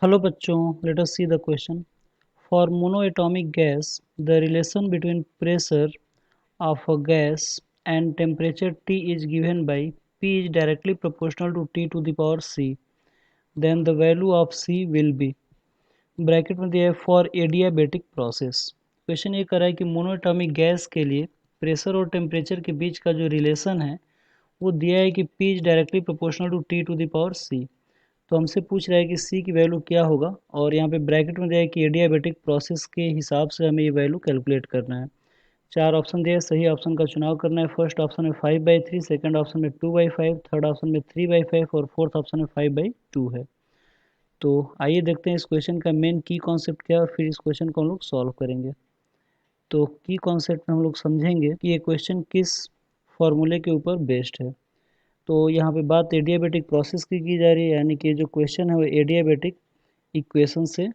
Hello बच्चों, let us see the question. For monoatomic gas, the relation between pressure of a gas and temperature T is given by P is directly proportional to T to the power C. Then the value of C will be bracket में दिया है for adiabatic process. Question ये कर रहा है कि monoatomic gas के लिए प्रेशर और टेम्परेचर के बीच का जो रिलेशन है वो दिया है कि P is directly proportional to T to the power C। तो हमसे पूछ रहा है कि सी की वैल्यू क्या होगा और यहाँ पे ब्रैकेट में दिया है कि एडियाबेटिक प्रोसेस के हिसाब से हमें ये वैल्यू कैलकुलेट करना है। चार ऑप्शन दिया है, सही ऑप्शन का चुनाव करना है। फर्स्ट ऑप्शन में 5/3, सेकंड ऑप्शन में 2/5, थर्ड ऑप्शन में 3/5 और फोर्थ ऑप्शन में 5/2 है। तो आइए देखते हैं इस क्वेश्चन का मेन की कॉन्सेप्ट क्या है और फिर इस क्वेश्चन को हम लोग सॉल्व करेंगे। तो की कॉन्सेप्ट में हम लोग समझेंगे कि ये क्वेश्चन किस फॉर्मूले के ऊपर बेस्ड है। तो यहाँ पे बात एडियाबेटिक प्रोसेस की जा रही है, यानी कि जो क्वेश्चन है वो एडियाबेटिक इक्वेशन से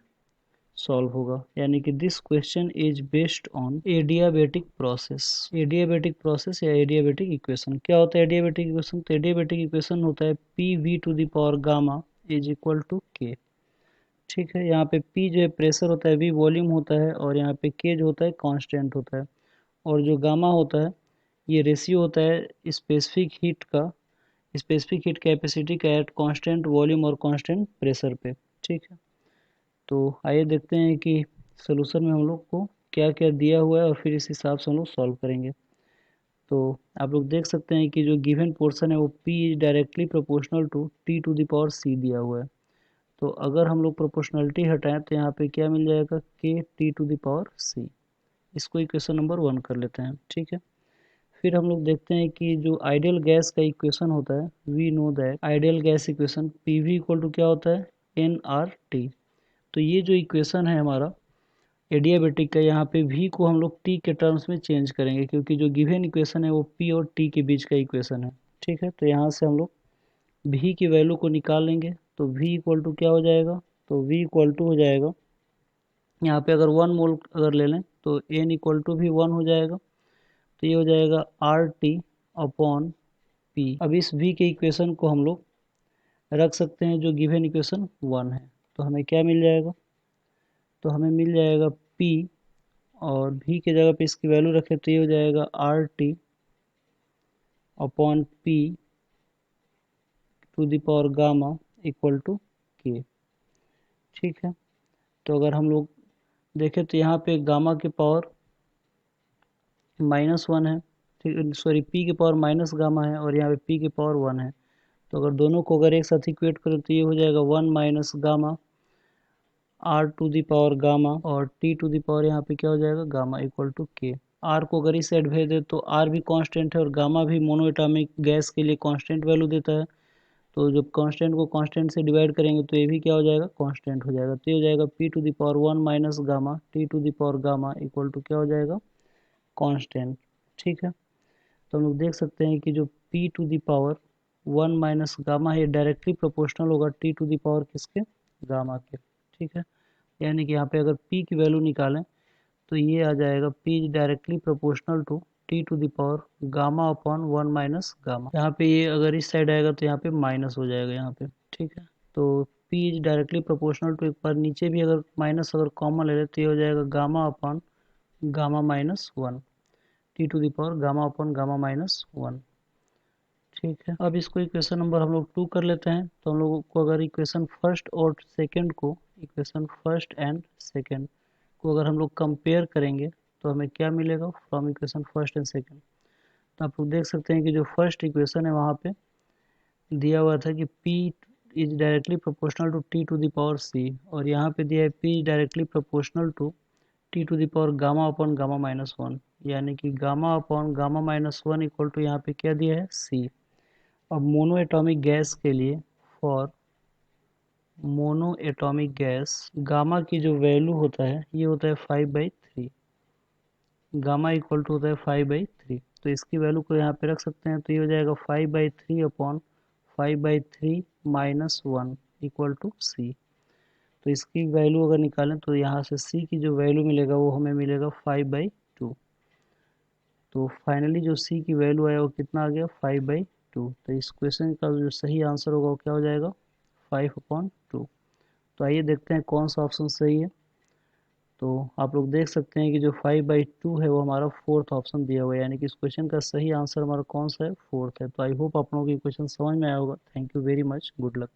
सॉल्व होगा, यानी कि this question is based on adiabatic process. Adiabatic process या एडियाबेटिक इक्वेशन क्या होता है? एडियाबेटिक इक्वेशन, तो एडियाबेटिक इक्वेशन होता है P V to the power gamma is equal to K. ठीक है, यहाँ पे पी जो है प्रेशर होता है, वी वॉल्यूम होता है और यहाँ पे के जो होता है कांस्टेंट होता है और जो गामा होता है ये रेशियो होता है स्पेसिफिक हीट का, स्पेसिफिक हीट कैपेसिटी का एट कांस्टेंट वॉल्यूम और कांस्टेंट प्रेशर पे। ठीक है, तो आइए देखते हैं कि सोल्यूशन में हम लोग को क्या क्या दिया हुआ है और फिर इस हिसाब से हम लोग सॉल्व करेंगे। तो आप लोग देख सकते हैं कि जो गिवन पोर्शन है वो P is directly proportional to T to the power C दिया हुआ है। तो अगर हम लोग प्रोपोर्शनलिटी हटाएं तो यहाँ पे क्या मिल जाएगा? K T to the power C। इसको इक्वेशन नंबर 1 कर लेते हैं। ठीक है, फिर हम लोग देखते हैं कि जो आइडियल गैस का इक्वेशन होता है, we know that ideal gas equation P V equal to क्या होता है? NRT। तो ये जो इक्वेशन है हमारा एडियाबेटिक का, यहाँ पे v को हम लोग t के टर्म्स में चेंज करेंगे क्योंकि जो गिवन इक्वेशन है वो p और t के बीच का इक्वेशन है। ठीक है, तो यहाँ से हम लोग v की वैल्यू को निकाल लेंगे। तो v इक्वल टू क्या हो जाएगा? तो v इक्वल टू हो जाएगा, यहाँ पे अगर 1 मोल अगर ले लें तो n इक्वल टू भी 1 हो जाएगा। तो ये हो जाएगा RT अपॉन P। अब इस v के इक्वेशन को हम लोग रख सकते हैं जो गिवन इक्वेशन 1 है। तो हमें क्या मिल जाएगा? तो हमें मिल जाएगा P और v के जगह पे इसकी वैल्यू रखें तो ये हो जाएगा RT upon P to the power gamma equal to K। ठीक है, तो अगर हम लोग देखें तो यहाँ पे गामा के पावर -1 है, ठीक, सॉरी P के पावर माइनस गामा है और यहाँ पे P के पावर 1 है। तो अगर दोनों को अगर एक साथ इक्वेट करें तो ये हो जाएगा 1 minus gamma R to the power gamma और T टू दी पावर यहाँ पे क्या हो जाएगा? Gamma equal to K। R को अगर इस साइड भेज दे तो R भी कांस्टेंट है और गामा भी मोनोएटॉमिक गैस के लिए कांस्टेंट वैल्यू देता है। तो जब कांस्टेंट को कांस्टेंट से डिवाइड करेंगे तो ये भी क्या हो जाएगा? कांस्टेंट हो जाएगा। तो ये हो जाएगा P to the power 1 minus gamma T to the power gamma equal to क्या हो जाएगा? कांस्टेंट। ठीक है, तो हम लोग देख सकते हैं कि जो P to the power 1 minus gamma है ये डायरेक्टली प्रोपोर्शनल होगा T टू दी पावर किसके? गामा के। ठीक है, यानी कि यहाँ पे अगर P की वैल्यू निकालें तो ये आ जाएगा P is directly proportional to T to the power gamma upon 1 minus gamma. यहाँ पे ये अगर इस साइड आएगा तो यहाँ पे माइनस हो जाएगा यहाँ पे। ठीक है, तो P is directly proportional to, एक बार नीचे भी अगर माइनस अगर कॉमन ले ले तो ये हो जाएगा gamma upon gamma minus 1, T to the power gamma upon gamma minus 1। ठीक है, अब इसको इक्वेशन नंबर हम लोग 2 कर लेते हैं। तो हम लोगों को अगर इक्वेशन फर्स्ट और सेकंड को, इक्वेशन फर्स्ट एंड सेकंड को अगर हम लोग कंपेयर करेंगे तो हमें क्या मिलेगा from equation first and second? तो आप लोग देख सकते हैं कि जो फर्स्ट इक्वेशन है वहाँ पे दिया हुआ था कि P is directly proportional to T to the power C और यहाँ पे दिया है P is directly proportional to T to the power gamma upon gamma minus 1, यानी कि gamma upon gamma minus 1 equal to यहाँ पे क्या दिया है? C। अब मोनो एटॉमिक गैस के लिए, for mono atomic gas gamma की जो वैल्यू होता है ये होता है 5/3। गामा इक्वल टू होता है 5/3। तो इसकी वैल्यू को यहाँ पे रख सकते हैं तो ये हो जाएगा 5/3 upon 5/3 minus 1 equal to C। तो इसकी वैल्यू अगर निकालें तो यहाँ से C की जो वैल्यू मिलेगा वो हमें मिलेगा 5/2। तो फाइनली जो C की वैल्यू आया वो कितना आ गया? 5/2। तो इस क्वेश्चन का जो सही आंसर होगा वो क्या हो जाएगा? 5/2। तो आइए देखते हैं कौन सा ऑप्शन सही है। तो आप लोग देख सकते हैं कि जो 5/2 है वो हमारा फोर्थ ऑप्शन दिया हुआ है, यानी कि इस क्वेश्चन का सही आंसर हमारा कौन सा है, फोर्थ है। तो आई होप आप लोगों को ये क्वेश्चन समझ में आया होगा। Thank you very much, good luck.